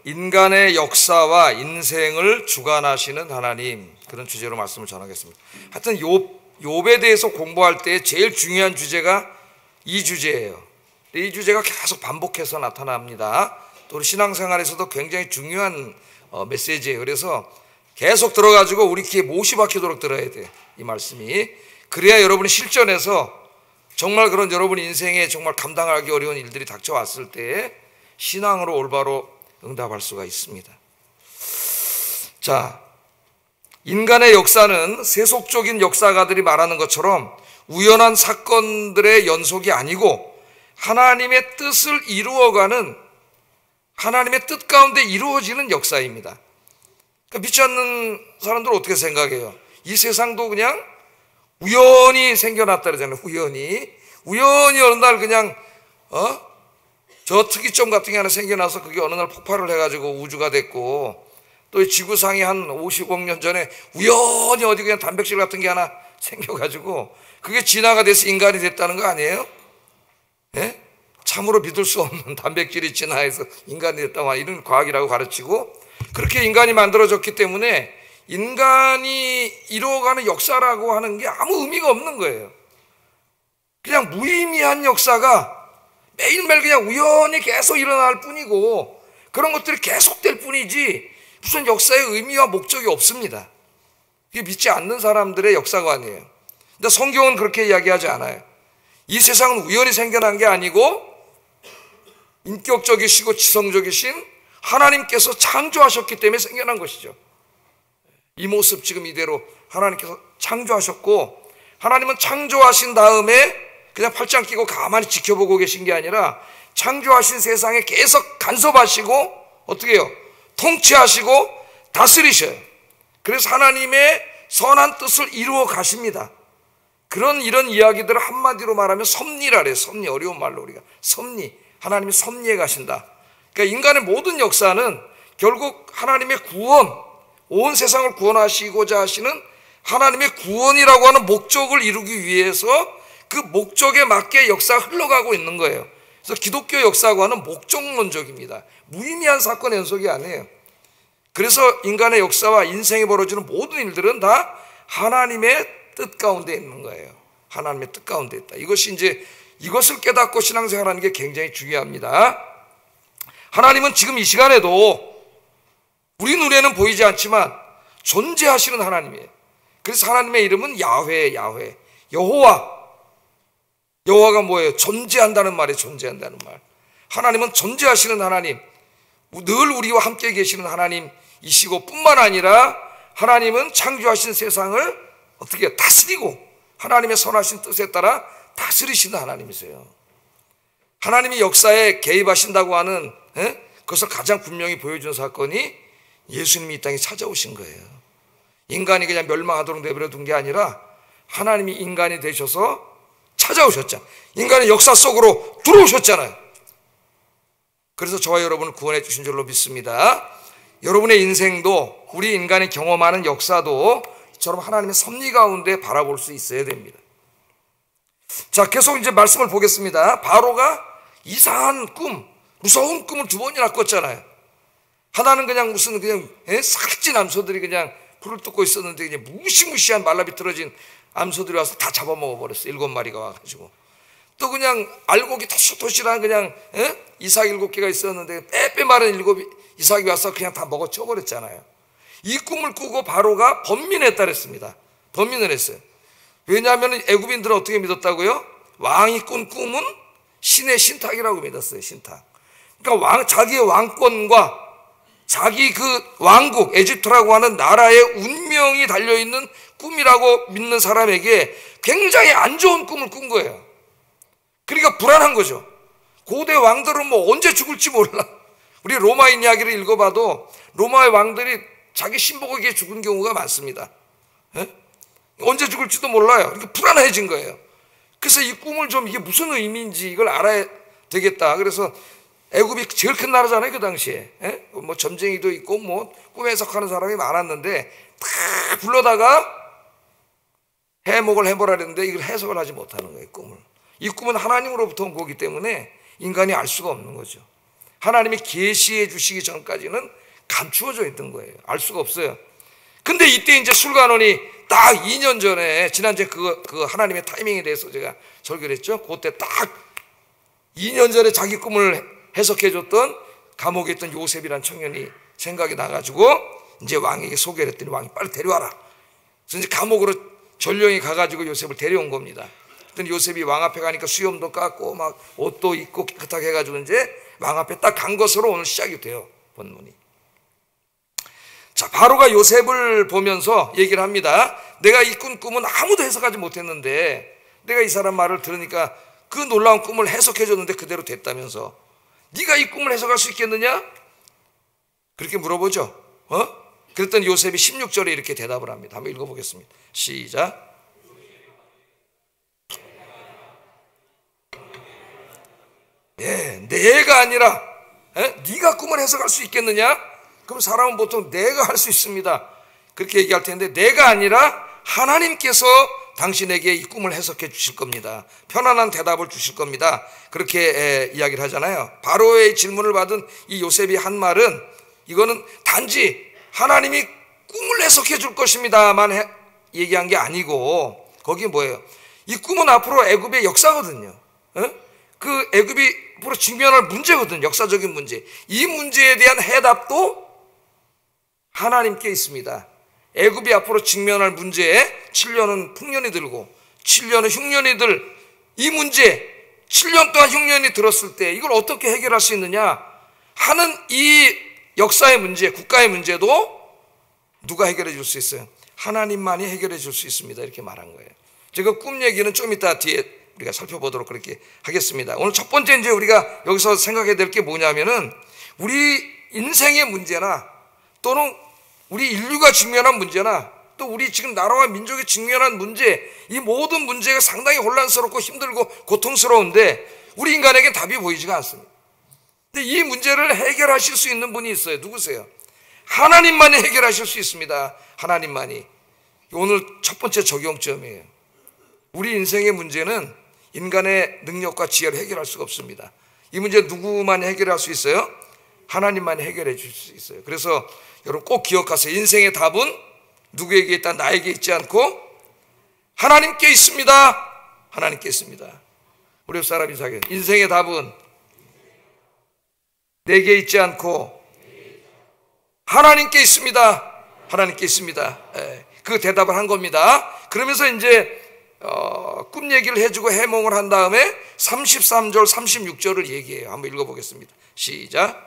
인간의 역사와 인생을 주관하시는 하나님, 그런 주제로 말씀을 전하겠습니다. 하여튼 욥에 대해서 공부할 때 제일 중요한 주제가 이 주제예요. 이 주제가 계속 반복해서 나타납니다. 또 우리 신앙생활에서도 굉장히 중요한 메시지예요. 그래서 계속 들어가지고 우리 귀에 못이 박히도록 들어야 돼요, 이 말씀이. 그래야 여러분이 실전에서 정말 그런 여러분 인생에 정말 감당하기 어려운 일들이 닥쳐왔을 때 신앙으로 올바로 응답할 수가 있습니다. 자, 인간의 역사는 세속적인 역사가들이 말하는 것처럼 우연한 사건들의 연속이 아니고 하나님의 뜻을 이루어가는, 하나님의 뜻 가운데 이루어지는 역사입니다. 그러니까 믿지 않는 사람들은 어떻게 생각해요? 이 세상도 그냥 우연히 생겨났다 그러잖아요. 우연히 어느 날 그냥 저 특이점 같은 게 하나 생겨나서 그게 어느 날 폭발을 해가지고 우주가 됐고, 또 이 지구상이 한 50억 년 전에 우연히 어디 그냥 단백질 같은 게 하나 생겨가지고 그게 진화가 돼서 인간이 됐다는 거 아니에요? 예? 참으로 믿을 수 없는 단백질이 진화해서 인간이 됐다, 이런 과학이라고 가르치고, 그렇게 인간이 만들어졌기 때문에 인간이 이루어가는 역사라고 하는 게 아무 의미가 없는 거예요. 그냥 무의미한 역사가 매일매일 그냥 우연히 계속 일어날 뿐이고, 그런 것들이 계속될 뿐이지 무슨 역사의 의미와 목적이 없습니다. 그게 믿지 않는 사람들의 역사관이에요. 근데 성경은 그렇게 이야기하지 않아요. 이 세상은 우연히 생겨난 게 아니고 인격적이시고 지성적이신 하나님께서 창조하셨기 때문에 생겨난 것이죠. 이 모습 지금 이대로 하나님께서 창조하셨고, 하나님은 창조하신 다음에 그냥 팔짱 끼고 가만히 지켜보고 계신 게 아니라 창조하신 세상에 계속 간섭하시고 어떻게 해요? 통치하시고 다스리셔요. 그래서 하나님의 선한 뜻을 이루어 가십니다. 이런 이야기들을 한마디로 말하면 섭리라 그래요. 섭리, 어려운 말로 우리가 섭리, 하나님이 섭리해 가신다. 그러니까 인간의 모든 역사는 결국 하나님의 구원, 온 세상을 구원하시고자 하시는 하나님의 구원이라고 하는 목적을 이루기 위해서 그 목적에 맞게 역사가 흘러가고 있는 거예요. 그래서 기독교 역사관은 목적론적입니다. 무의미한 사건 연속이 아니에요. 그래서 인간의 역사와 인생에 벌어지는 모든 일들은 다 하나님의 뜻 가운데 있는 거예요. 하나님의 뜻 가운데 있다. 이것을 깨닫고 신앙생활하는 게 굉장히 중요합니다. 하나님은 지금 이 시간에도 우리 눈에는 보이지 않지만 존재하시는 하나님이에요. 그래서 하나님의 이름은 야훼, 여호와가 뭐예요? 존재한다는 말이에요. 존재한다는 말. 하나님은 존재하시는 하나님, 늘 우리와 함께 계시는 하나님이시고, 뿐만 아니라 하나님은 창조하신 세상을 어떻게 다스리고 하나님의 선하신 뜻에 따라 다스리시는 하나님이세요. 하나님이 역사에 개입하신다고 하는 그것을 가장 분명히 보여준 사건이 예수님이 이 땅에 찾아오신 거예요. 인간이 그냥 멸망하도록 내버려 둔 게 아니라 하나님이 인간이 되셔서 찾아오셨잖아요. 인간의 역사 속으로 들어오셨잖아요. 그래서 저와 여러분을 구원해 주신 줄로 믿습니다. 여러분의 인생도, 우리 인간이 경험하는 역사도 이처럼 하나님의 섭리 가운데 바라볼 수 있어야 됩니다. 자, 계속 이제 말씀을 보겠습니다. 바로가 이상한 무서운 꿈을 2번이나 꿨잖아요. 하나는 그냥 무슨 살찐 암소들이 그냥 불을 뜯고 있었는데 그냥 무시무시한 말라비틀어진 암소들이 와서 다 잡아먹어 버렸어요. 7마리가 와가지고. 또 그냥 알곡이 토실토실한 그냥 이삭 7개가 있었는데 빼빼 마른 이삭이 와서 그냥 다 먹어쳐 버렸잖아요. 이 꿈을 꾸고 바로가 번민했다 그랬습니다. 번민을 했어요. 왜냐하면 애굽인들은 어떻게 믿었다고요? 왕이 꾼 꿈은 신의 신탁이라고 믿었어요. 신탁. 그러니까 자기의 왕권과 자기 그 왕국, 에집트라고 하는 나라의 운명이 달려있는 꿈이라고 믿는 사람에게 굉장히 안 좋은 꿈을 꾼 거예요. 그러니까 불안한 거죠. 고대 왕들은 뭐 언제 죽을지 몰라. 우리 로마인 이야기를 읽어봐도 로마의 왕들이 자기 신복에게 죽은 경우가 많습니다. 언제 죽을지도 몰라요. 그러니까 불안해진 거예요. 그래서 이 꿈을 좀 이게 무슨 의미인지 이걸 알아야 되겠다. 그래서 애굽이 제일 큰 나라잖아요, 그 당시에. 뭐 점쟁이도 있고 뭐 꿈 해석하는 사람이 많았는데 다 불러다가 해목을 해보라 했는데 이걸 해석을 하지 못하는 거예요, 꿈을. 이 꿈은 하나님으로부터 온 거기 때문에 인간이 알 수가 없는 거죠. 하나님이 계시해 주시기 전까지는 감추어져 있던 거예요. 알 수가 없어요. 근데 이때 이제 술관원이 딱 2년 전에, 지난주에 그 하나님의 타이밍에 대해서 제가 설교를 했죠. 그때 딱 2년 전에 자기 꿈을 해석해 줬던 감옥에 있던 요셉이라는 청년이 생각이 나가지고 이제 왕에게 소개를 했더니 왕이 빨리 데려와라. 그래서 이제 감옥으로 전령이 가가지고 요셉을 데려온 겁니다. 그랬더니 요셉이 왕 앞에 가니까 수염도 깎고 막 옷도 입고 깨끗하게 해가지고 이제 왕 앞에 딱 간 것으로 오늘 시작이 돼요, 본문이. 자, 바로가 요셉을 보면서 얘기를 합니다. 내가 이 꾼 꿈은 아무도 해석하지 못했는데 내가 이 사람 말을 들으니까 그 놀라운 꿈을 해석해 줬는데 그대로 됐다면서 네가 이 꿈을 해석할 수 있겠느냐? 그렇게 물어보죠. 그랬더니 요셉이 16절에 이렇게 대답을 합니다. 한번 읽어보겠습니다. 시작. 네, 내가 아니라 네가 꿈을 해석할 수 있겠느냐? 그럼 사람은 보통 내가 할 수 있습니다, 그렇게 얘기할 텐데 내가 아니라 하나님께서 당신에게 이 꿈을 해석해 주실 겁니다. 편안한 대답을 주실 겁니다. 그렇게 이야기를 하잖아요. 바로의 질문을 받은 이 요셉이 한 말은 이거는 단지 하나님이 꿈을 해석해 줄 것입니다만 얘기한 게 아니고 거기 뭐예요? 이 꿈은 앞으로 애굽의 역사거든요. 그 애굽이 앞으로 직면할 문제거든요. 역사적인 문제. 이 문제에 대한 해답도 하나님께 있습니다. 애굽이 앞으로 직면할 문제에 7년은 풍년이 들고 7년은 흉년이 들 이 문제, 7년 동안 흉년이 들었을 때 이걸 어떻게 해결할 수 있느냐 하는 이 역사의 문제, 국가의 문제도 누가 해결해 줄 수 있어요? 하나님만이 해결해 줄 수 있습니다. 이렇게 말한 거예요. 제가 꿈 얘기는 좀 이따 뒤에 우리가 살펴보도록 그렇게 하겠습니다. 오늘 첫 번째 이제 우리가 여기서 생각해야 될 게 뭐냐면은 우리 인생의 문제나 또는 우리 인류가 직면한 문제나 또 우리 지금 나라와 민족이 직면한 문제, 이 모든 문제가 상당히 혼란스럽고 힘들고 고통스러운데 우리 인간에게 답이 보이지가 않습니다. 근데 이 문제를 해결하실 수 있는 분이 있어요. 누구세요? 하나님만이 해결하실 수 있습니다. 하나님만이. 오늘 첫 번째 적용점이에요. 우리 인생의 문제는 인간의 능력과 지혜로 해결할 수가 없습니다. 이 문제 누구만이 해결할 수 있어요? 하나님만이 해결해 줄 수 있어요. 그래서 여러분 꼭 기억하세요. 인생의 답은 누구에게 있다? 나에게 있지 않고 하나님께 있습니다. 하나님께 있습니다. 우리 옆 사람 인사하게. 인생의 답은 내게 있지 않고 하나님께 있습니다. 하나님께 있습니다. 그 대답을 한 겁니다. 그러면서 이제 꿈 얘기를 해주고 해몽을 한 다음에 33절 36절을 얘기해요. 한번 읽어보겠습니다. 시작.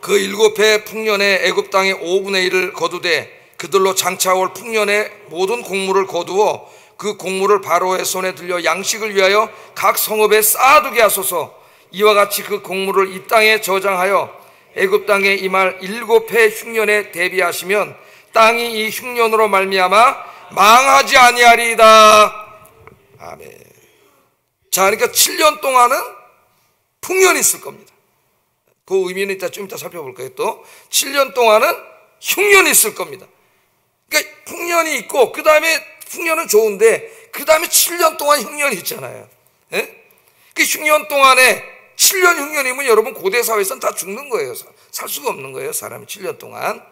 그 7해 풍년에 애굽 땅의 5분의 1을 거두되 그들로 장차올 풍년의 모든 곡물을 거두어 그 곡물을 바로의 손에 들려 양식을 위하여 각 성읍에 쌓아두게 하소서. 이와 같이 그 곡물을 이 땅에 저장하여 애굽 땅에 임할 7해 흉년에 대비하시면 땅이 이 흉년으로 말미암아 망하지 아니하리이다. 아멘. 자, 그러니까 7년 동안은 풍년이 있을 겁니다. 그 의미는 좀 이따 살펴볼 거예요. 또 7년 동안은 흉년이 있을 겁니다. 그러니까 풍년이 있고 그 다음에 풍년은 좋은데 그 다음에 7년 동안 흉년이 있잖아요. 그 흉년 동안에 7년 흉년이면 여러분 고대 사회에서는 다 죽는 거예요. 살 수가 없는 거예요. 사람이 7년 동안.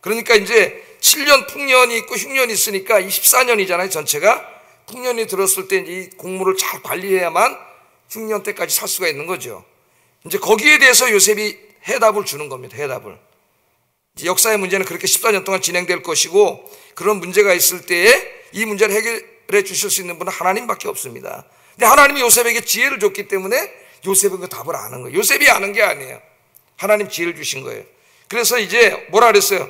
그러니까 이제 7년 풍년이 있고 흉년이 있으니까 24년이잖아요. 전체가. 풍년이 들었을 때 이 곡물을 잘 관리해야만 흉년 때까지 살 수가 있는 거죠. 이제 거기에 대해서 요셉이 해답을 주는 겁니다. 해답을. 이제 역사의 문제는 그렇게 14년 동안 진행될 것이고 그런 문제가 있을 때에 이 문제를 해결해 주실 수 있는 분은 하나님밖에 없습니다. 근데 하나님이 요셉에게 지혜를 줬기 때문에 요셉은 그 답을 아는 거예요. 요셉이 아는 게 아니에요. 하나님 지혜를 주신 거예요. 그래서 이제 뭐라 그랬어요?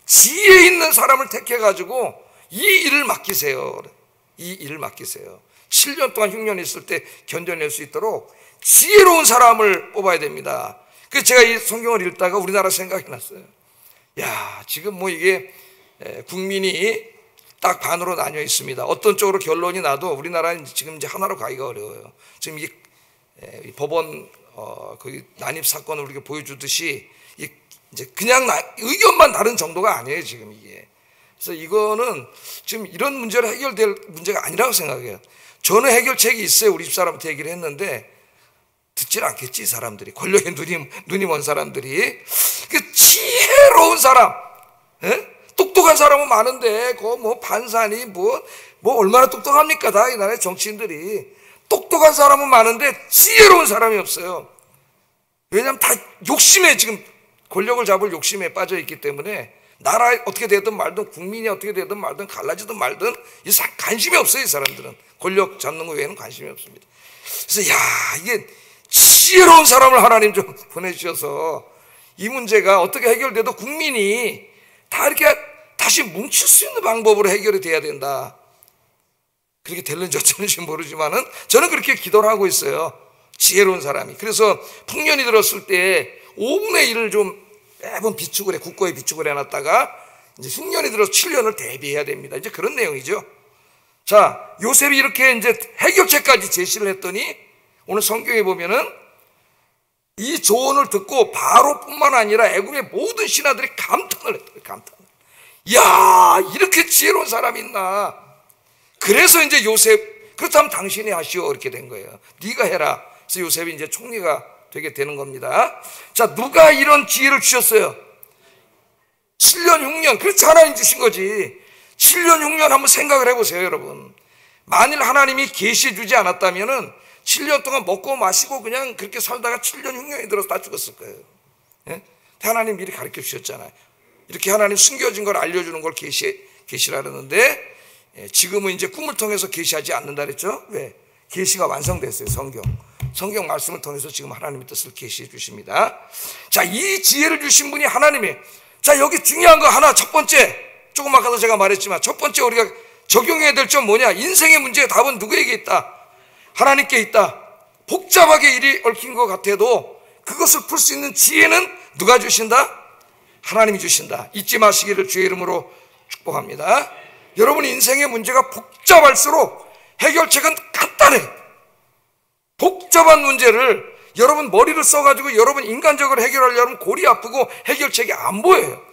지혜 있는 사람을 택해가지고 이 일을 맡기세요. 이 일을 맡기세요. 7년 동안 흉년이 있을 때 견뎌낼 수 있도록 지혜로운 사람을 뽑아야 됩니다. 그래서 제가 이 성경을 읽다가 우리나라 생각이 났어요. 야, 지금 뭐 이게 국민이 딱 반으로 나뉘어 있습니다. 어떤 쪽으로 결론이 나도 우리나라는 지금 이제 하나로 가기가 어려워요. 지금 이게 법원 그 난입 사건을 우리가 보여주듯이 이제 그냥 의견만 다른 정도가 아니에요. 지금 이게 그래서 이거는 지금 이런 문제로 해결될 문제가 아니라고 생각해요. 저는 해결책이 있어요. 우리 집사람한테 얘기를 했는데 듣질 않겠지, 사람들이. 권력에 눈이 먼 사람들이. 그 지혜로운 사람, 예? 똑똑한 사람은 많은데 그 뭐 판사니 뭐 얼마나 똑똑합니까? 다 이 나라의 정치인들이. 똑똑한 사람은 많은데 지혜로운 사람이 없어요. 왜냐하면 다 욕심에, 지금 권력을 잡을 욕심에 빠져 있기 때문에 나라 어떻게 되든 말든, 국민이 어떻게 되든 말든, 갈라지든 말든 관심이 없어요. 이 사람들은 권력 잡는 거 외에는 관심이 없습니다. 그래서 이게 지혜로운 사람을 하나님 좀 보내주셔서 이 문제가 어떻게 해결돼도 국민이 다 이렇게 다시 뭉칠 수 있는 방법으로 해결이 돼야 된다. 그렇게 될는지 어쩌는지 모르지만은 저는 그렇게 기도를 하고 있어요. 지혜로운 사람이. 그래서 풍년이 들었을 때 5분의 1을 좀 매번 비축을 해, 국고에 비축을 해놨다가 이제 흉년이 들어서 7년을 대비해야 됩니다. 이제 그런 내용이죠. 자, 요셉이 이렇게 이제 해결책까지 제시를 했더니 오늘 성경에 보면은 이 조언을 듣고 바로뿐만 아니라 애굽의 모든 신하들이 감탄을 했더니, 감탄. 야, 이렇게 지혜로운 사람이 있나? 그래서 이제 요셉, 그렇다면 당신이 하시오, 이렇게 된 거예요. 네가 해라. 그래서 요셉이 이제 총리가 되게 되는 겁니다. 자, 누가 이런 지혜를 주셨어요? 7년, 6년. 그렇죠, 하나님 주신 거지. 7년, 6년 한번 생각을 해보세요, 여러분. 만일 하나님이 계시해 주지 않았다면은 7년 동안 먹고 마시고 그냥 그렇게 살다가 7년, 6년이 들어서 다 죽었을 거예요. 예? 하나님 미리 가르쳐 주셨잖아요. 이렇게 하나님 숨겨진 걸 알려주는 걸 계시라는데, 지금은 이제 꿈을 통해서 계시하지 않는다 그랬죠? 왜? 계시가 완성됐어요. 성경 말씀을 통해서 지금 하나님의 뜻을 계시해 주십니다. 자, 이 지혜를 주신 분이 하나님이에요. 자, 여기 중요한 거 하나, 첫 번째, 조금 아까도 제가 말했지만 첫 번째 우리가 적용해야 될 점 뭐냐? 인생의 문제의 답은 누구에게 있다? 하나님께 있다. 복잡하게 일이 얽힌 것 같아도 그것을 풀 수 있는 지혜는 누가 주신다? 하나님이 주신다. 잊지 마시기를 주의 이름으로 축복합니다. 여러분, 인생의 문제가 복잡할수록 해결책은 간단해. 복잡한 문제를 여러분 머리를 써가지고 여러분 인간적으로 해결하려면 골이 아프고 해결책이 안 보여요.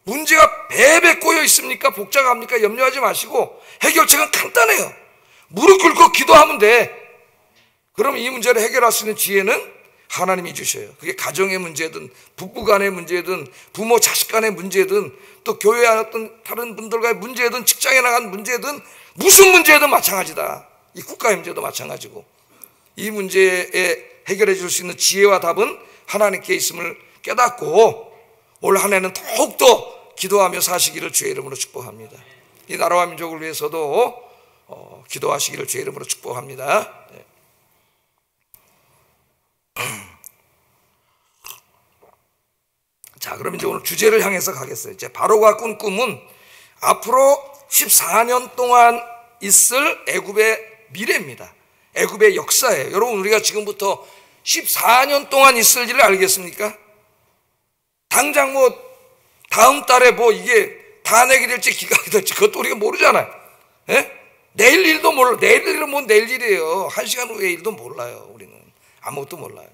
문제가 배배 꼬여 있습니까? 복잡합니까? 염려하지 마시고 해결책은 간단해요. 무릎 꿇고 기도하면 돼. 그럼 이 문제를 해결할 수 있는 지혜는 하나님이 주셔요. 그게 가정의 문제든 부부 간의 문제든 부모 자식 간의 문제든 또 교회에 어떤 다른 분들과의 문제든 직장에 나간 문제든 무슨 문제든 마찬가지다. 이 국가의 문제도 마찬가지고 이 문제에 해결해 줄 수 있는 지혜와 답은 하나님께 있음을 깨닫고 올 한 해는 더욱더 기도하며 사시기를 주의 이름으로 축복합니다. 이 나라와 민족을 위해서도 기도하시기를 주의 이름으로 축복합니다. 자, 그럼 이제 오늘 주제를 향해서 가겠어요. 이제 바로가 꾼 꿈은 앞으로 14년 동안 있을 애굽의 미래입니다. 애굽의 역사예요. 여러분, 우리가 지금부터 14년 동안 있을 일을 알겠습니까? 당장 뭐 다음 달에 뭐 이게 탄핵이 될지 기각이 될지 그것도 우리가 모르잖아요. 예? 내일 일도 몰라. 내일 일은 뭐 내일 일이에요. 1시간 후의 일도 몰라요. 우리는 아무것도 몰라요.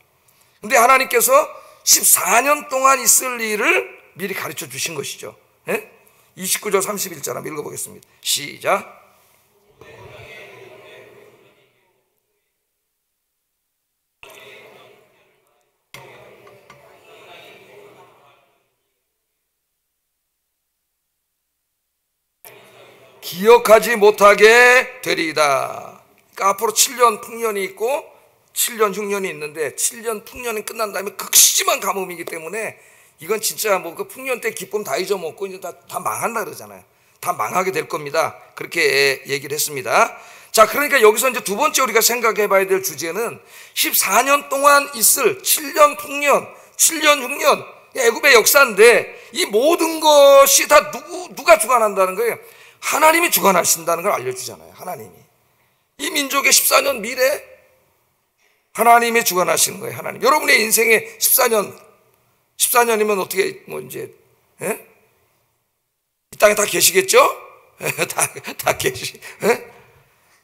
근데 하나님께서 14년 동안 있을 일을 미리 가르쳐 주신 것이죠. 예? 29절 31절 한번 읽어보겠습니다. 시작. 기억하지 못하게 되리이다. 그러니까 앞으로 7년 풍년이 있고 7년 흉년이 있는데 7년 풍년이 끝난 다음에 극심한 가뭄이기 때문에 이건 진짜 뭐 그 풍년 때 기쁨 다 잊어먹고 이제 다 망한다 그러잖아요. 다 망하게 될 겁니다. 그렇게 얘기를 했습니다. 자, 그러니까 여기서 이제 두 번째 우리가 생각해 봐야 될 주제는 14년 동안 있을 7년 풍년, 7년 흉년, 애굽의 역사인데 이 모든 것이 다 누가 주관한다는 거예요? 하나님이 주관하신다는 걸 알려주잖아요. 하나님이. 이 민족의 14년 미래 하나님이 주관하시는 거예요. 하나님. 여러분의 인생의 14년이면 어떻게 뭐 이제 이 땅에 다 계시겠죠? 다 계시.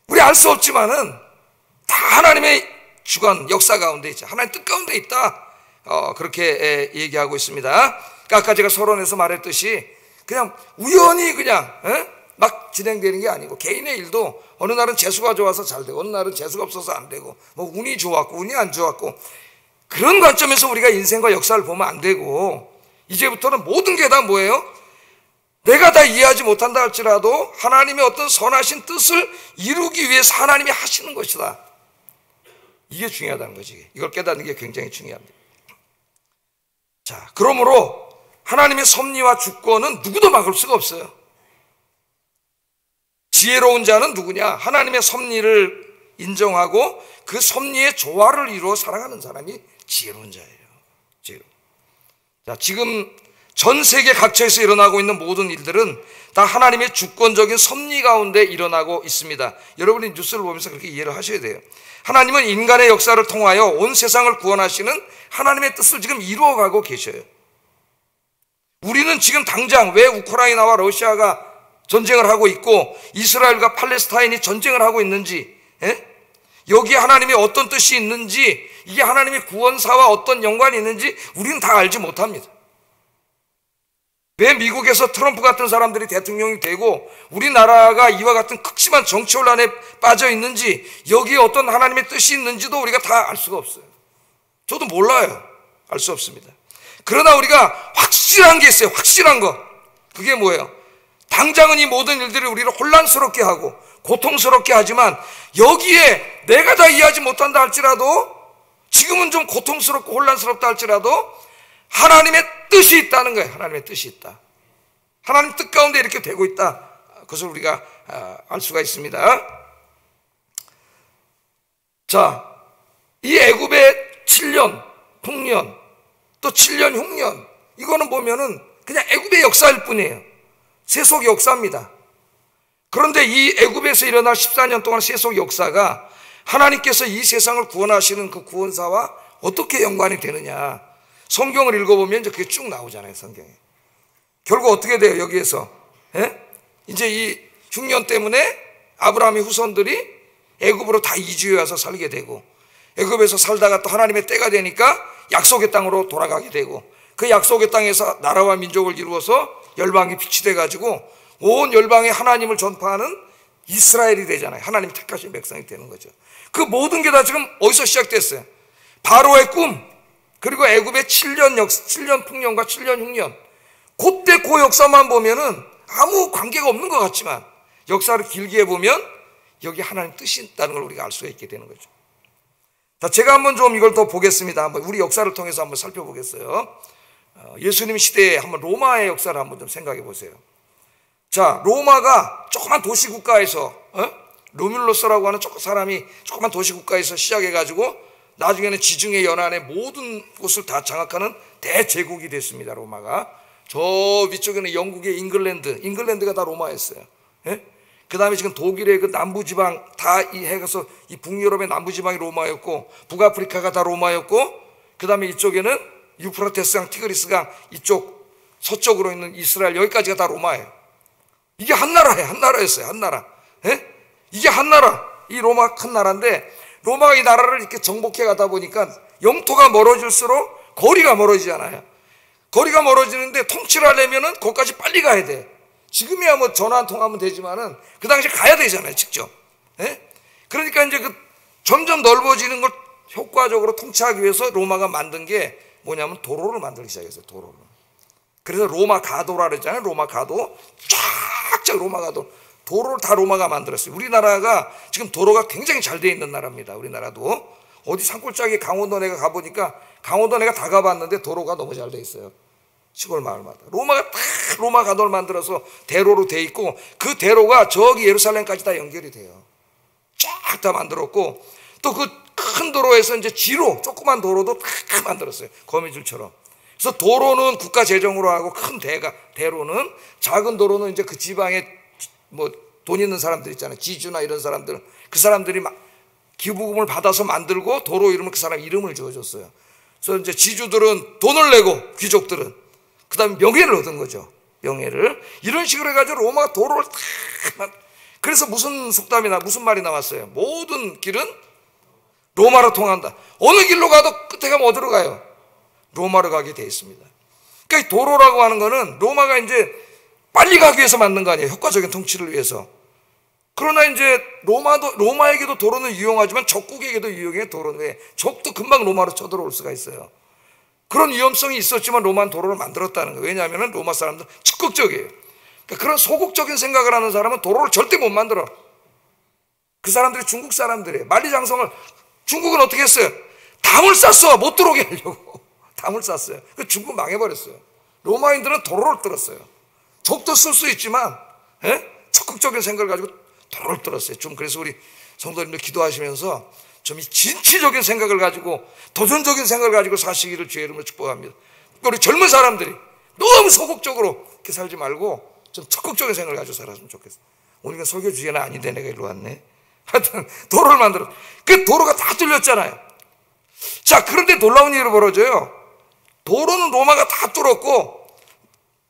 우리 알 수 없지만은 다 하나님의 주관 역사 가운데 있죠. 하나님 뜻 가운데 있다. 그렇게 얘기하고 있습니다. 아까 제가 서론에서 말했듯이 그냥 우연히 그냥 막 진행되는 게 아니고 개인의 일도 어느 날은 재수가 좋아서 잘 되고 어느 날은 재수가 없어서 안 되고 뭐 운이 좋았고 운이 안 좋았고 그런 관점에서 우리가 인생과 역사를 보면 안 되고 이제부터는 모든 게 다 뭐예요? 내가 다 이해하지 못한다 할지라도 하나님의 어떤 선하신 뜻을 이루기 위해서 하나님이 하시는 것이다. 이게 중요하다는 거지. 이걸 깨닫는 게 굉장히 중요합니다. 자, 그러므로 하나님의 섭리와 주권은 누구도 막을 수가 없어요. 지혜로운 자는 누구냐? 하나님의 섭리를 인정하고 그 섭리의 조화를 이루어 살아가는 사람이 지혜로운 자예요. 지혜로운. 자, 지금 전 세계 각처에서 일어나고 있는 모든 일들은 다 하나님의 주권적인 섭리 가운데 일어나고 있습니다. 여러분이 뉴스를 보면서 그렇게 이해를 하셔야 돼요. 하나님은 인간의 역사를 통하여 온 세상을 구원하시는 하나님의 뜻을 지금 이루어가고 계셔요. 우리는 지금 당장 왜 우크라이나와 러시아가 전쟁을 하고 있고 이스라엘과 팔레스타인이 전쟁을 하고 있는지, 여기에 하나님의 어떤 뜻이 있는지, 이게 하나님의 구원사와 어떤 연관이 있는지 우리는 다 알지 못합니다. 왜 미국에서 트럼프 같은 사람들이 대통령이 되고 우리나라가 이와 같은 극심한 정치 혼란에 빠져 있는지, 여기에 어떤 하나님의 뜻이 있는지도 우리가 다 알 수가 없어요. 저도 몰라요. 알 수 없습니다. 그러나 우리가 확실한 게 있어요. 확실한 거. 그게 뭐예요? 당장은 이 모든 일들이 우리를 혼란스럽게 하고 고통스럽게 하지만 여기에 내가 다 이해하지 못한다 할지라도, 지금은 좀 고통스럽고 혼란스럽다 할지라도 하나님의 뜻이 있다는 거예요. 하나님의 뜻이 있다. 하나님 뜻 가운데 이렇게 되고 있다. 그것을 우리가 알 수가 있습니다. 자, 이 애굽의 7년 풍년, 또 7년 흉년, 이거는 보면은 그냥 애굽의 역사일 뿐이에요. 세속 역사입니다. 그런데 이 애굽에서 일어날 14년 동안 세속 역사가 하나님께서 이 세상을 구원하시는 그 구원사와 어떻게 연관이 되느냐, 성경을 읽어보면 이제 그게 쭉 나오잖아요. 성경에 결국 어떻게 돼요? 여기에서 이제 이 흉년 때문에 아브라함의 후손들이 애굽으로 다 이주해 와서 살게 되고, 애굽에서 살다가 또 하나님의 때가 되니까 약속의 땅으로 돌아가게 되고, 그 약속의 땅에서 나라와 민족을 이루어서 열방이 빛이 돼가지고 온 열방에 하나님을 전파하는 이스라엘이 되잖아요. 하나님이 택하신 백성이 되는 거죠. 그 모든 게 다 지금 어디서 시작됐어요? 바로의 꿈, 그리고 애굽의 7년 풍년과 7년 흉년, 그때 그 역사만 보면은 아무 관계가 없는 것 같지만 역사를 길게 보면 여기 하나님 뜻이 있다는 걸 우리가 알 수가 있게 되는 거죠. 자, 제가 한번 좀 이걸 더 보겠습니다. 한번 우리 역사를 통해서 한번 살펴보겠어요. 예수님 시대에 한번 로마의 역사를 한번 좀 생각해 보세요. 자, 로마가 조그만 도시국가에서 로뮬러스라고 하는 사람이 조그만 도시국가에서 시작해가지고 나중에는 지중해 연안의 모든 곳을 다 장악하는 대제국이 됐습니다. 로마가. 저 위쪽에는 영국의 잉글랜드가 다 로마였어요. 그 다음에 지금 독일의 그 남부지방 다 해가서 이 북유럽의 남부지방이 로마였고, 북아프리카가 다 로마였고, 그 다음에 이쪽에는 유프라테스강, 티그리스강 이쪽 서쪽으로 있는 이스라엘, 여기까지가 다 로마예요. 이게 한 나라예요. 한 나라였어요. 한 나라. 이게 한 나라. 이 로마 큰 나라인데, 로마가 이 나라를 이렇게 정복해 가다 보니까 영토가 멀어질수록 거리가 멀어지잖아요. 거리가 멀어지는데 통치를 하려면은 거기까지 빨리 가야 돼. 지금이야 뭐 전화 한 통하면 되지만은 그 당시에 가야 되잖아요, 직접. 그러니까 이제 그 점점 넓어지는 걸 효과적으로 통치하기 위해서 로마가 만든 게 뭐냐면 도로를 만들기 시작했어요. 도로를. 그래서 로마 가도라 그랬잖아요. 로마 가도. 쫙쫙 로마 가도. 도로를 다 로마가 만들었어요. 우리나라가 지금 도로가 굉장히 잘 돼 있는 나라입니다. 우리나라도. 어디 산골짜기 강원도 내가 가보니까 강원도 내가 다 가봤는데 도로가 너무 잘 돼 있어요. 시골 마을마다. 로마가 다 로마 가도를 만들어서 대로로 돼 있고, 그 대로가 저기 예루살렘까지 다 연결이 돼요. 쫙 다 만들었고, 또 그 큰 도로에서 이제 지로, 조그만 도로도 다 만들었어요. 거미줄처럼. 그래서 도로는 국가 재정으로 하고, 큰 대로는, 작은 도로는 이제 그 지방에 뭐 돈 있는 사람들 있잖아요. 지주나 이런 사람들, 그 사람들이 막 기부금을 받아서 만들고 도로 이름을 그 사람 이름을 지어줬어요. 그래서 이제 지주들은 돈을 내고 귀족들은 그 다음에 명예를 얻은 거죠. 명예를. 이런 식으로 해가지고 로마가 도로를 다, 그래서 무슨 말이 나왔어요? 모든 길은 로마로 통한다. 어느 길로 가도 끝에 가면 어디로 가요? 로마로 가게 돼 있습니다. 그러니까 이 도로라고 하는 거는 로마가 이제 빨리 가기 위해서 만든 거 아니에요. 효과적인 통치를 위해서. 그러나 이제 로마에게도 도로는 유용하지만 적국에게도 유용해. 도로는 왜? 적도 금방 로마로 쳐들어올 수가 있어요. 그런 위험성이 있었지만 로마는 도로를 만들었다는 거예요. 왜냐하면 로마 사람들은 적극적이에요. 그러니까 그런 소극적인 생각을 하는 사람은 도로를 절대 못 만들어. 그 사람들이 중국 사람들이에요. 만리장성을 중국은 어떻게 했어요? 담을 쌌어. 못 들어오게 하려고. 담을 쌌어요. 그 중국 망해버렸어요. 로마인들은 도로를 뚫었어요. 적도 쓸 수 있지만 적극적인 생각을 가지고 도로를 뚫었어요. 좀 그래서 우리 성도님들 기도하시면서 좀 진취적인 생각을 가지고 도전적인 생각을 가지고 사시기를 주의 이름으로 축복합니다. 우리 젊은 사람들이 너무 소극적으로 이렇게 살지 말고 좀 적극적인 생각을 가지고 살았으면 좋겠어요. 오늘 설교 주제는 아닌데 내가 일로 왔네. 하여튼 도로를 만들어. 그 도로가 다 뚫렸잖아요. 자, 그런데 놀라운 일이 벌어져요. 도로는 로마가 다 뚫었고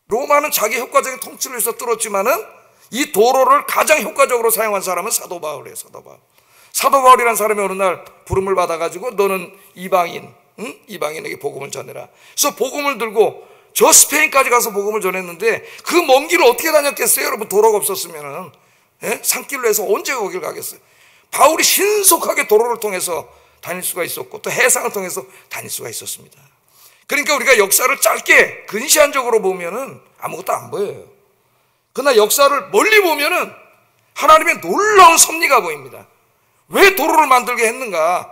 로마는 자기 효과적인 통치를 위해서 뚫었지만은 이 도로를 가장 효과적으로 사용한 사람은 사도 바울이에요. 사도 바울. 사도 바울이라는 사람이 어느 날 부름을 받아가지고 너는 이방인, 이방인에게 복음을 전해라. 그래서 복음을 들고 저 스페인까지 가서 복음을 전했는데 그 먼 길을 어떻게 다녔겠어요? 여러분, 도로가 없었으면은 산길로 해서 언제 거길 가겠어요? 바울이 신속하게 도로를 통해서 다닐 수가 있었고 또 해상을 통해서 다닐 수가 있었습니다. 그러니까 우리가 역사를 짧게 근시안적으로 보면은 아무것도 안 보여요. 그러나 역사를 멀리 보면은 하나님의 놀라운 섭리가 보입니다. 왜 도로를 만들게 했는가?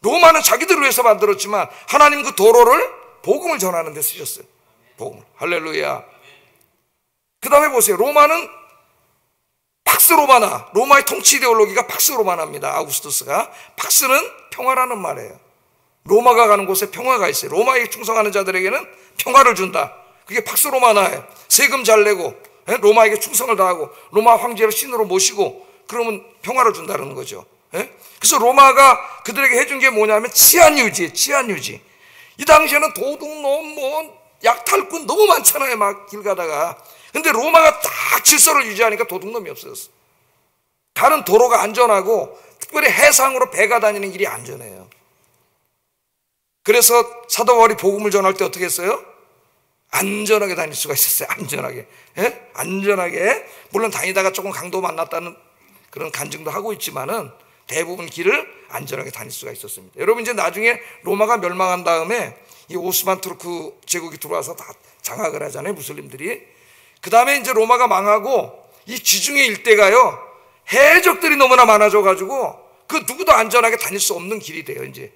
로마는 자기들을 위해서 만들었지만 하나님 그 도로를 복음을 전하는 데 쓰셨어요. 복음을. 할렐루야. 그 다음에 보세요. 로마는 팍스 로마나, 로마의 통치 이데올로기가 팍스 로마나입니다. 아우구스투스가. 팍스는 평화라는 말이에요. 로마가 가는 곳에 평화가 있어요. 로마에 충성하는 자들에게는 평화를 준다. 그게 팍스 로마나예요. 세금 잘 내고 로마에게 충성을 다하고 로마 황제를 신으로 모시고 그러면 평화를 준다는 거죠. 그래서 로마가 그들에게 해준 게 뭐냐면 치안 유지. 이 당시에는 도둑놈, 약탈꾼 너무 많잖아요. 막 길 가다가. 근데 로마가 딱 질서를 유지하니까 도둑놈이 없어졌어. 가는 도로가 안전하고 특별히 해상으로 배가 다니는 길이 안전해요. 그래서 사도 바울이 복음을 전할 때 어떻게 했어요? 안전하게 다닐 수가 있었어요. 안전하게. 물론 다니다가 조금 강도 만났다는 그런 간증도 하고 있지만은 대부분 길을 안전하게 다닐 수가 있었습니다. 여러분, 이제 나중에 로마가 멸망한 다음에 이 오스만 투르크 제국이 들어와서 다 장악을 하잖아요, 무슬림들이. 그 다음에 이제 로마가 망하고 이 지중해 일대가요, 해적들이 너무나 많아져가지고 그 누구도 안전하게 다닐 수 없는 길이 돼요. 이제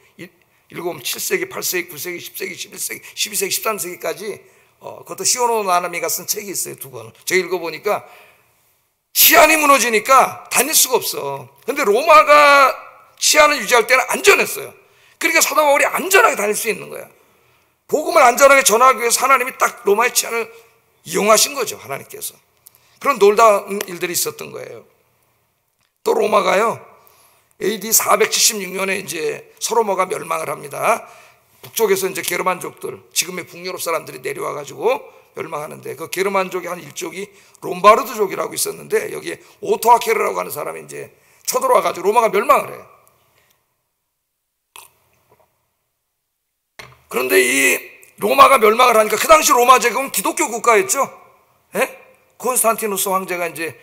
읽어보면 7세기, 8세기, 9세기, 10세기, 11세기, 12세기, 13세기까지 그것도 시오노 나나미가 쓴 책이 있어요, 두 권. 제가 읽어보니까 치안이 무너지니까 다닐 수가 없어. 근데 로마가 치안을 유지할 때는 안전했어요. 그러니까 사도 바울이 안전하게 다닐 수 있는 거야. 복음을 안전하게 전하기 위해서 하나님이 딱 로마의 치안을 이용하신 거죠, 하나님께서. 그런 놀라운 일들이 있었던 거예요. 또 로마가요, AD 476년에 이제 서로마가 멸망을 합니다. 북쪽에서 이제 게르만족들, 지금의 북유럽 사람들이 내려와가지고 멸망하는데 그 게르만족의 한 일족이 롬바르드족이라고 있었는데 여기에 오토아케르라고 하는 사람이 이제 쳐들어와가지고 로마가 멸망을 해요. 그런데 이 로마가 멸망을 하니까 그 당시 로마 제국은 기독교 국가였죠. 콘스탄티누스 황제가 이제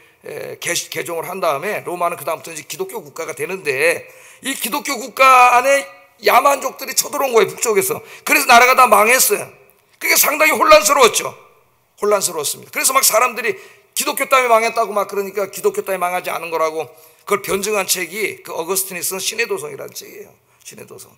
개종을 한 다음에 로마는 그 다음부터 이제 기독교 국가가 되는데 이 기독교 국가 안에 야만족들이 쳐들어온 거예요, 북쪽에서. 그래서 나라가 다 망했어요. 그게 상당히 혼란스러웠습니다. 그래서 막 사람들이 기독교 때문에 망했다고 막 그러니까 기독교 때문에 망하지 않은 거라고 그걸 변증한 책이 그 어거스틴이 쓴 신의 도성이라는 책이에요. 신의 도성.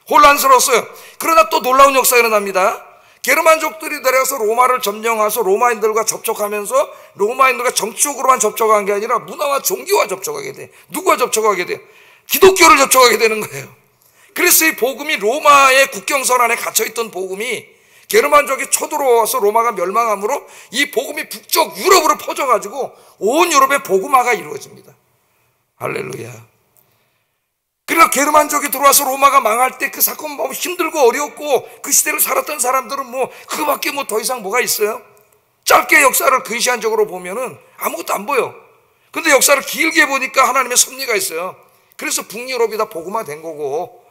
혼란스러웠어요. 그러나 또 놀라운 역사가 일어납니다. 게르만족들이 내려가서 로마를 점령해서 로마인들과 접촉하면서 로마인들과 정치적으로만 접촉한 게 아니라 문화와 종교와 접촉하게 돼. 누구와 접촉하게 돼? 기독교를 접촉하게 되는 거예요. 그래서 이 복음이 로마의 국경선 안에 갇혀있던 복음이 게르만족이 쳐들어와서 로마가 멸망함으로 이 복음이 북쪽 유럽으로 퍼져가지고 온 유럽의 복음화가 이루어집니다. 할렐루야. 그러니까 게르만족이 들어와서 로마가 망할 때 그 사건 너무 힘들고 어려웠고 그 시대를 살았던 사람들은 뭐 그거밖에 뭐 더 이상 뭐가 있어요? 짧게 역사를 근시안적으로 보면은 아무것도 안 보여. 근데 역사를 길게 보니까 하나님의 섭리가 있어요. 그래서 북유럽이 다 복음화 된 거고,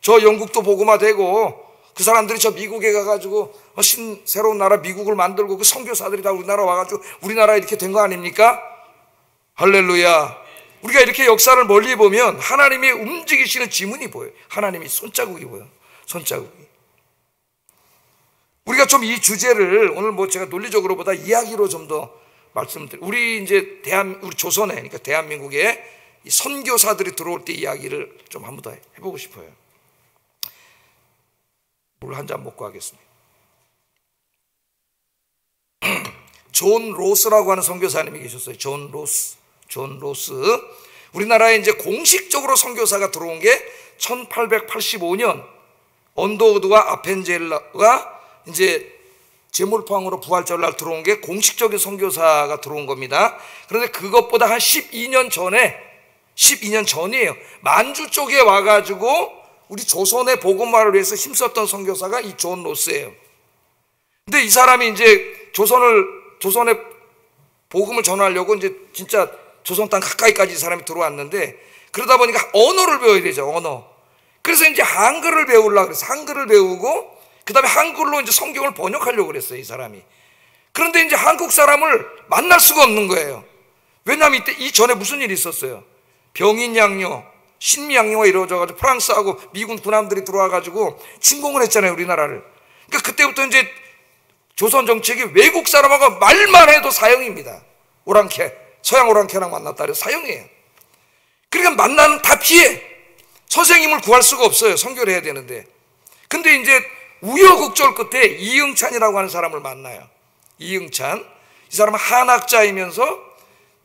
저 영국도 복음화 되고, 그 사람들이 저 미국에 가가지고 새로운 나라 미국을 만들고 그 선교사들이 다 우리나라 와가지고 우리나라 이렇게 된 거 아닙니까? 할렐루야. 우리가 이렇게 역사를 멀리 보면 하나님이 움직이시는 지문이 보여요. 하나님이 손자국이 보여요. 손자국이. 우리가 좀 이 주제를 오늘 뭐 제가 논리적으로보다 이야기로 좀 더 말씀드려. 우리 이제 우리 조선에, 그러니까 대한민국에 이 선교사들이 들어올 때 이야기를 좀 한 번 더 해보고 싶어요. 물 한 잔 먹고 하겠습니다. 존 로스라고 하는 선교사님이 계셨어요. 존 로스. 우리나라에 이제 공식적으로 선교사가 들어온 게 1885년 언더우드와 아펜젤라가 이제 제물포항으로 부활절날 들어온 게 공식적인 선교사가 들어온 겁니다. 그런데 그것보다 한 12년 전이에요. 만주 쪽에 와가지고 우리 조선의 복음화를 위해서 힘썼던 선교사가 이 존 로스예요. 근데 이 사람이 이제 조선에 복음을 전하려고 이제 진짜 조선 땅 가까이까지 이 사람이 들어왔는데, 그러다 보니까 언어를 배워야 되죠, 언어. 그래서 이제 한글을 배우려고 그래서 한글을 배우고, 그 다음에 한글로 이제 성경을 번역하려고 그랬어요, 이 사람이. 그런데 이제 한국 사람을 만날 수가 없는 거예요. 왜냐하면 이전에 무슨 일이 있었어요. 병인양요, 신미양요가 이루어져가지고 프랑스하고 미군 군함들이 들어와가지고 침공을 했잖아요, 우리나라를. 그러니까 그때부터 이제 조선 정책이 외국 사람하고 말만 해도 사형입니다. 서양 오랑캐랑 만났다 그래서 사형이에요. 그러니까 만나는 다 피해. 선생님을 구할 수가 없어요. 선교를 해야 되는데. 근데 이제 우여곡절 끝에 이응찬이라고 하는 사람을 만나요. 이응찬. 이 사람은 한학자이면서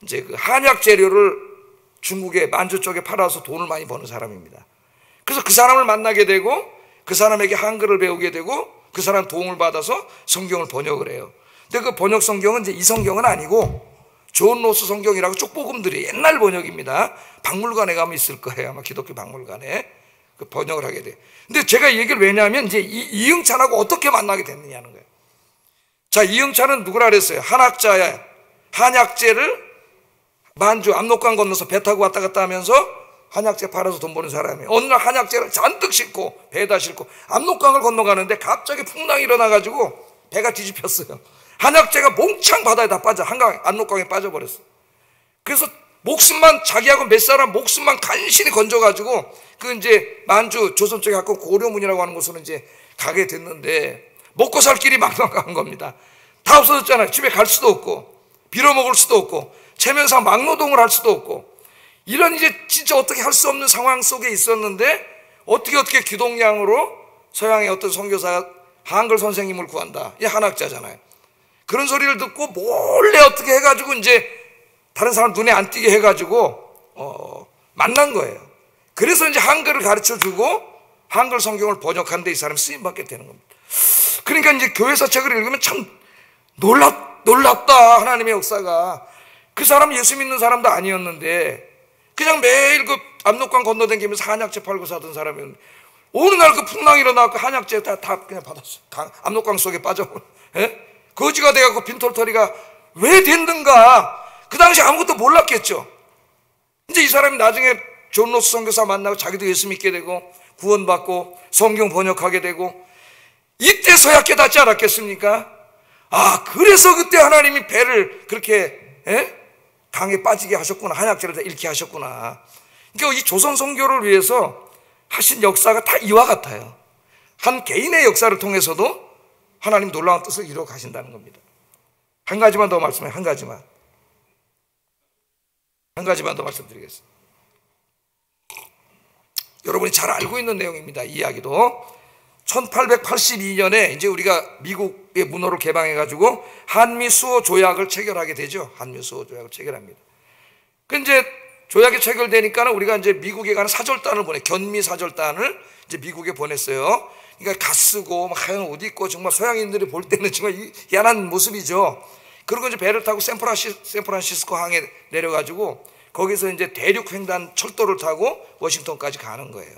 이제 그 한약 재료를 중국의 만주 쪽에 팔아서 돈을 많이 버는 사람입니다. 그래서 그 사람을 만나게 되고 그 사람에게 한글을 배우게 되고 그 사람 도움을 받아서 성경을 번역을 해요. 근데 그 번역 성경은 이제 이 성경은 아니고 존 로스 성경이라고 쪽복음들이 옛날 번역입니다. 박물관에 가면 있을 거예요. 아마 기독교 박물관에 그 번역을 하게 돼요. 근데 제가 이 얘기를 왜냐하면 이제 이응찬하고 어떻게 만나게 됐느냐는 거예요. 자, 이응찬은 누구라 그랬어요? 한학자야. 한약재를 만주 압록강 건너서 배 타고 왔다 갔다 하면서 한약재 팔아서 돈 버는 사람이에요. 어느 날 한약재를 잔뜩 싣고 배에다 싣고 압록강을 건너가는데 갑자기 풍랑이 일어나가지고 배가 뒤집혔어요. 한약재가 몽창 바다에 다 빠져 압록강에 빠져버렸어. 그래서 자기하고 몇 사람 목숨만 간신히 건져가지고 그 이제 만주 조선 쪽에 가까운 고려문이라고 하는 곳으로 이제 가게 됐는데 먹고 살 길이 막막한 겁니다. 다 없어졌잖아요. 집에 갈 수도 없고 빌어먹을 수도 없고 체면상 막노동을 할 수도 없고 이런 이제 진짜 어떻게 할 수 없는 상황 속에 있었는데 어떻게 기동량으로 서양의 어떤 선교사가 한글 선생님을 구한다. 이 한학자잖아요. 그런 소리를 듣고 몰래 어떻게 해가지고 이제 다른 사람 눈에 안 띄게 해가지고 만난 거예요. 그래서 이제 한글을 가르쳐 주고 한글 성경을 번역하는데 이 사람이 쓰임받게 되는 겁니다. 그러니까 이제 교회사 책을 읽으면 참 놀랍다. 하나님의 역사가. 그 사람 예수 믿는 사람도 아니었는데 그냥 매일 그 압록강 건너다니면서 한약재 팔고 사던 사람이었는데 어느 날 그 풍랑이 일어나고 한약재 다 그냥 받았어. 압록강 속에 빠져버려. 거지가 돼갖고 빈털터리가 왜 됐는가. 그 당시 아무것도 몰랐겠죠. 이제 이 사람이 나중에 존 로스 선교사 만나고 자기도 예수 믿게 되고 구원받고 성경 번역하게 되고 이때서야 깨닫지 않았겠습니까? 아, 그래서 그때 하나님이 배를 그렇게 강에 빠지게 하셨구나. 한약재를 다 잃게 하셨구나. 그러니까 이 조선 선교를 위해서 하신 역사가 다 이와 같아요. 한 개인의 역사를 통해서도 하나님 놀라운 뜻을 이루어 가신다는 겁니다. 한 가지만 더 말씀해요. 한 가지만 더 말씀드리겠습니다. 여러분이 잘 알고 있는 내용입니다. 이 이야기도 1882년에 이제 우리가 미국의 문호를 개방해가지고 한미 수호 조약을 체결하게 되죠. 한미 수호 조약을 체결합니다. 그 이제 조약이 체결되니까는 우리가 이제 미국에 가는 사절단을 견미 사절단을 이제 미국에 보냈어요. 그러니까 갓쓰고 하얀 옷 입고 정말 서양인들이 볼 때는 정말 희한한 모습이죠. 그리고 이제 배를 타고 샌프란시스코 항에 내려가지고 거기서 이제 대륙 횡단 철도를 타고 워싱턴까지 가는 거예요.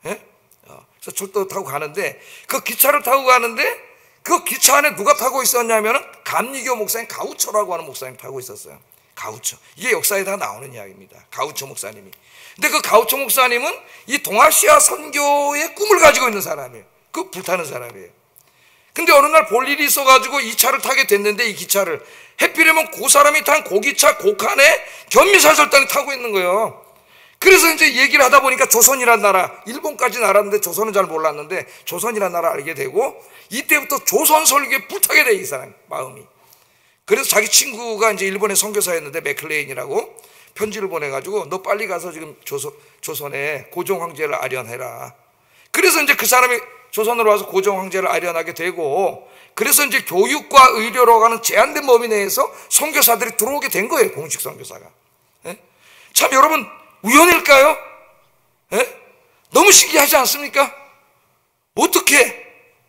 그래서 철도 타고 가는데 그 기차를 타고 가는데 그 기차 안에 누가 타고 있었냐면은 감리교 목사님 가우초라고 하는 목사님 타고 있었어요. 가우초. 이게 역사에 다 나오는 이야기입니다. 가우초 목사님이. 근데 그 가우초 목사님은 이 동아시아 선교의 꿈을 가지고 있는 사람이에요. 그 불타는 사람이에요. 근데 어느 날 볼 일이 있어가지고 이 차를 타게 됐는데, 이 기차를 해피려면 그 사람이 탄 고기차 고칸에 견미사절단이 타고 있는 거예요. 그래서 이제 얘기를 하다 보니까 조선이라는 나라, 일본까지는 알았는데 조선은 잘 몰랐는데 조선이라는 나라 알게 되고, 이때부터 조선 설교에 불타게 돼, 이 사람 마음이. 그래서 자기 친구가 이제 일본의 선교사였는데 맥클레인이라고 편지를 보내가지고 너 빨리 가서 지금 조선에 고종 황제를 아련해라. 그래서 이제 그 사람이 조선으로 와서 고종 황제를 아련하게 되고, 그래서 이제 교육과 의료로 가는 제한된 범위 내에서 선교사들이 들어오게 된 거예요, 공식 선교사가. 예? 참 여러분, 우연일까요? 예? 너무 신기하지 않습니까? 어떻게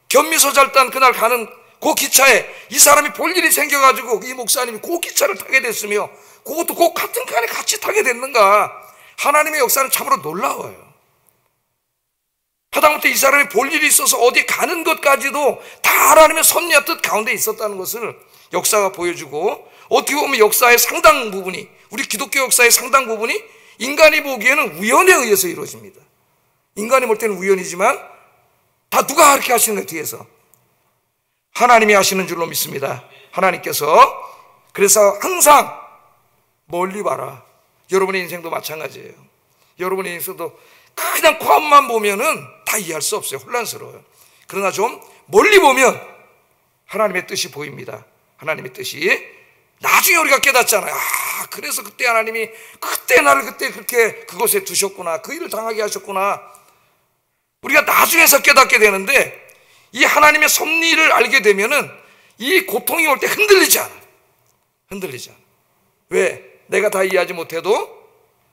견미소잘단 그날 가는 그 기차에 이 사람이 볼 일이 생겨가지고 이 목사님이 그 기차를 타게 됐으며, 그것도 그 같은 칸에 같이 타게 됐는가. 하나님의 역사는 참으로 놀라워요. 하다못해 이 사람이 볼 일이 있어서 어디 가는 것까지도 다 하나님의 섭리와 뜻 가운데 있었다는 것을 역사가 보여주고, 어떻게 보면 역사의 상당 부분이, 우리 기독교 역사의 상당 부분이 인간이 보기에는 우연에 의해서 이루어집니다. 인간이 볼 때는 우연이지만 다 누가 그렇게 하시는 거예요, 뒤에서. 하나님이 하시는 줄로 믿습니다. 하나님께서. 그래서 항상 멀리 봐라. 여러분의 인생도 마찬가지예요. 여러분의 인생도 그냥 코앞만 보면은 다 이해할 수 없어요. 혼란스러워요. 그러나 좀 멀리 보면 하나님의 뜻이 보입니다. 하나님의 뜻이. 나중에 우리가 깨닫잖아요. 아, 그래서 그때 하나님이 그때 나를 그때 그렇게 그곳에 두셨구나, 그 일을 당하게 하셨구나. 우리가 나중에서 깨닫게 되는데, 이 하나님의 섭리를 알게 되면은 이 고통이 올 때 흔들리지 않아. 흔들리지 않아. 왜? 내가 다 이해하지 못해도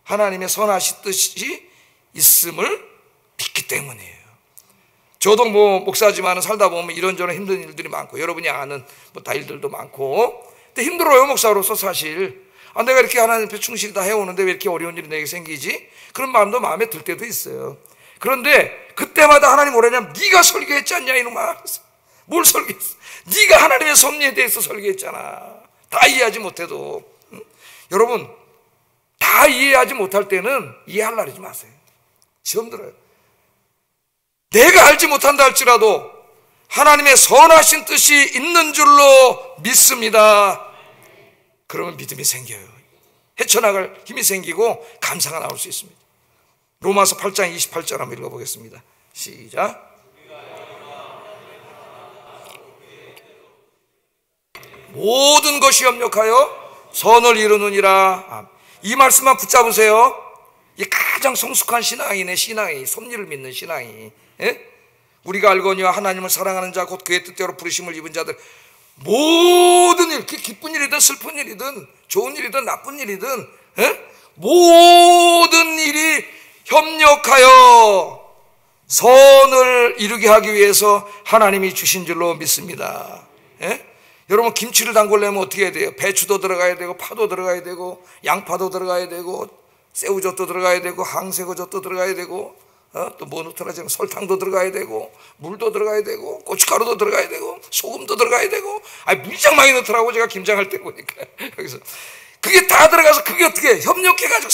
하나님의 선하신 뜻이 있음을 믿기 때문이에요. 저도 뭐 목사지만 살다 보면 이런저런 힘든 일들이 많고, 여러분이 아는 뭐 다 일들도 많고, 근데 힘들어요, 목사로서 사실. 아, 내가 이렇게 하나님 앞에 충실히 다 해오는데 왜 이렇게 어려운 일이 내게 생기지? 그런 마음도 마음에 들 때도 있어요. 그런데 그때마다 하나님 뭐라냐면, 네가 설계했지 않냐 이놈아. 뭘 설계했어? 네가 하나님의 섭리에 대해서 설계했잖아. 다 이해하지 못해도. 응? 여러분, 다 이해하지 못할 때는 이해하려고 하지 마세요. 시험 들어요. 내가 알지 못한다 할지라도 하나님의 선하신 뜻이 있는 줄로 믿습니다. 그러면 믿음이 생겨요. 헤쳐나갈 힘이 생기고 감사가 나올 수 있습니다. 로마서 8장 28절 한번 읽어보겠습니다. 시작. 모든 것이 협력하여 선을 이루느니라. 이 말씀만 붙잡으세요. 이 가장 성숙한 신앙이네, 신앙이. 섭리를 믿는 신앙이. 예? 우리가 알거니와 하나님을 사랑하는 자 곧 그의 뜻대로 부르심을 입은 자들, 모든 일, 기쁜 일이든 슬픈 일이든 좋은 일이든 나쁜 일이든, 예? 모든 일이 협력하여 선을 이루게 하기 위해서 하나님이 주신 줄로 믿습니다. 예? 여러분, 김치를 담그려면 어떻게 해야 돼요? 배추도 들어가야 되고, 파도 들어가야 되고, 양파도 들어가야 되고, 새우젓도 들어가야 되고, 항새우젓도 들어가야 되고, 또 뭐 넣더라, 지금 설탕도 들어가야 되고, 물도 들어가야 되고, 고춧가루도 들어가야 되고, 소금도 들어가야 되고. 무지장 많이 넣더라고, 제가 김장할 때 보니까. 여기서 그게 다 들어가서 그게 어떻게 협력해가지고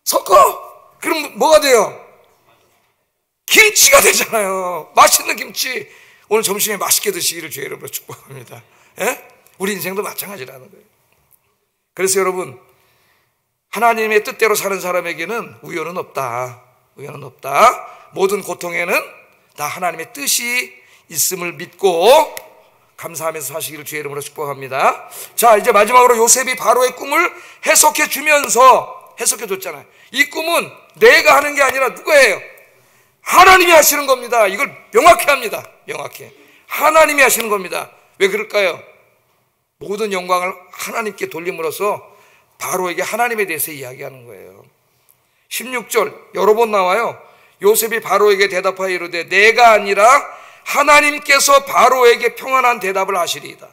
섞어. 그럼 뭐가 돼요? 김치가 되잖아요. 맛있는 김치. 오늘 점심에 맛있게 드시기를 주의 이름으로 축복합니다. 예? 우리 인생도 마찬가지라는 거예요. 그래서 여러분, 하나님의 뜻대로 사는 사람에게는 우연은 없다. 우연은 없다. 모든 고통에는 다 하나님의 뜻이 있음을 믿고 감사하면서 사시기를 주의 이름으로 축복합니다. 자, 이제 마지막으로 요셉이 바로의 꿈을 해석해 주면서 해석해 줬잖아요. 이 꿈은 내가 하는 게 아니라 누구예요? 하나님이 하시는 겁니다. 이걸 명확히 합니다. 명확히. 하나님이 하시는 겁니다. 왜 그럴까요? 모든 영광을 하나님께 돌림으로써 바로에게 하나님에 대해서 이야기하는 거예요. 16절 여러 번 나와요. 요셉이 바로에게 대답하여 이르되 내가 아니라 하나님께서 바로에게 평안한 대답을 하시리이다.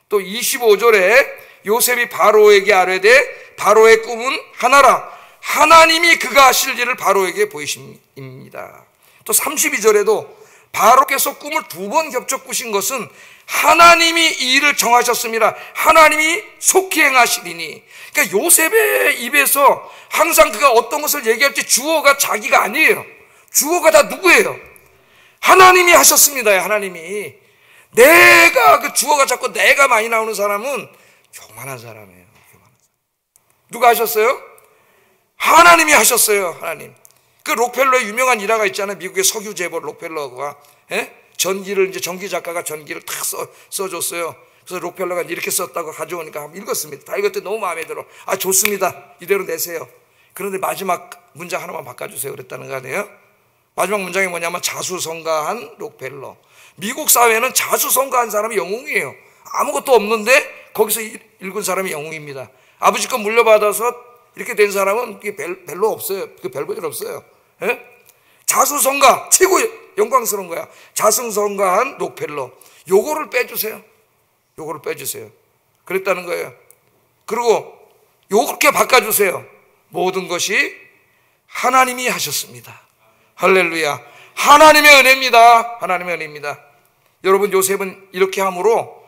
또 25절에 요셉이 바로에게 아뢰되 바로의 꿈은 하나라. 하나님이 그가 하실 일을 바로에게 보이십니다. 또 32절에도 바로께서 꿈을 2번 겹쳐 꾸신 것은 하나님이 이 일을 정하셨습니다. 하나님이 속히 행하시리니. 그러니까 요셉의 입에서 항상 그가 어떤 것을 얘기할 때 주어가 자기가 아니에요. 주어가 다 누구예요? 하나님이 하셨습니다. 하나님이. 내가, 그 주어가 자꾸 내가 많이 나오는 사람은 교만한 사람이에요. 누가 하셨어요? 하나님이 하셨어요. 하나님. 그 록펠러의 유명한 일화가 있잖아요. 미국의 석유 재벌 록펠러가 전기를, 이제 전기 작가가 전기를 탁 써줬어요. 그래서 록펠러가 이렇게 썼다고 가져오니까 한번 읽었습니다. 다 읽었더니 너무 마음에 들어. 아, 좋습니다. 이대로 내세요. 그런데 마지막 문장 하나만 바꿔주세요. 그랬다는 거 아니에요? 마지막 문장이 뭐냐면 자수성가한 록펠러. 미국 사회는 자수성가한 사람이 영웅이에요. 아무것도 없는데 거기서 읽은 사람이 영웅입니다. 아버지 거 물려받아서 이렇게 된 사람은 별로 없어요. 그 별 볼 일 없어요. 예? 자수성가, 최고 영광스러운 거야. 자수성가한 록펠러. 요거를 빼주세요. 요거를 빼주세요. 그랬다는 거예요. 그리고 요렇게 바꿔주세요. 모든 것이 하나님이 하셨습니다. 할렐루야. 하나님의 은혜입니다. 하나님의 은혜입니다. 여러분, 요셉은 이렇게 함으로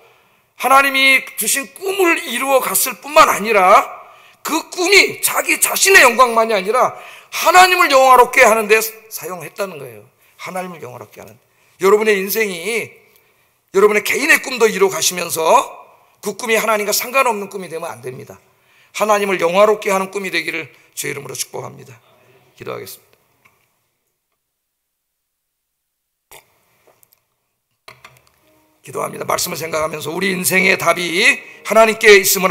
하나님이 주신 꿈을 이루어 갔을 뿐만 아니라 그 꿈이 자기 자신의 영광만이 아니라 하나님을 영화롭게 하는 데 사용했다는 거예요. 하나님을 영화롭게 하는. 여러분의 인생이 여러분의 개인의 꿈도 이루어 가시면서 그 꿈이 하나님과 상관없는 꿈이 되면 안 됩니다. 하나님을 영화롭게 하는 꿈이 되기를 주의 이름으로 축복합니다. 기도하겠습니다. 기도합니다. 말씀을 생각하면서 우리 인생의 답이 하나님께 있음을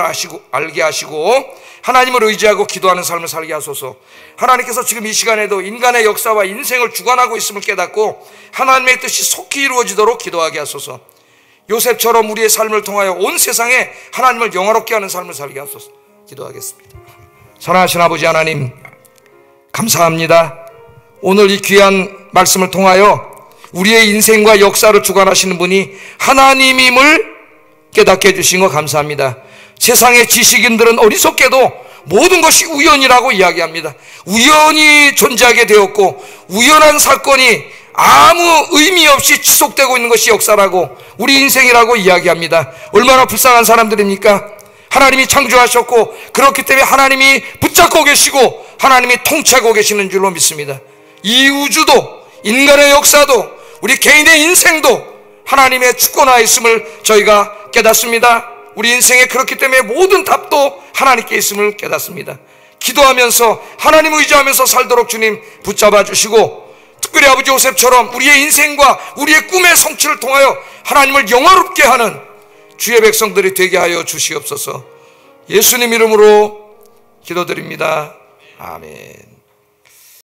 알게 하시고 하나님을 의지하고 기도하는 삶을 살게 하소서. 하나님께서 지금 이 시간에도 인간의 역사와 인생을 주관하고 있음을 깨닫고 하나님의 뜻이 속히 이루어지도록 기도하게 하소서. 요셉처럼 우리의 삶을 통하여 온 세상에 하나님을 영화롭게 하는 삶을 살게 하소서. 기도하겠습니다. 사랑하신 아버지 하나님, 감사합니다. 오늘 이 귀한 말씀을 통하여 우리의 인생과 역사를 주관하시는 분이 하나님임을 깨닫게 해주신 거 감사합니다. 세상의 지식인들은 어리석게도 모든 것이 우연이라고 이야기합니다. 우연히 존재하게 되었고 우연한 사건이 아무 의미 없이 지속되고 있는 것이 역사라고, 우리 인생이라고 이야기합니다. 얼마나 불쌍한 사람들입니까? 하나님이 창조하셨고 그렇기 때문에 하나님이 붙잡고 계시고 하나님이 통치하고 계시는 줄로 믿습니다. 이 우주도, 인간의 역사도, 우리 개인의 인생도 하나님의 주권하에 있음을 저희가 깨닫습니다. 우리 인생에 그렇기 때문에 모든 답도 하나님께 있음을 깨닫습니다. 기도하면서 하나님 의지하면서 살도록 주님 붙잡아 주시고, 특별히 아버지 요셉처럼 우리의 인생과 우리의 꿈의 성취를 통하여 하나님을 영화롭게 하는 주의 백성들이 되게 하여 주시옵소서. 예수님 이름으로 기도드립니다. 아멘.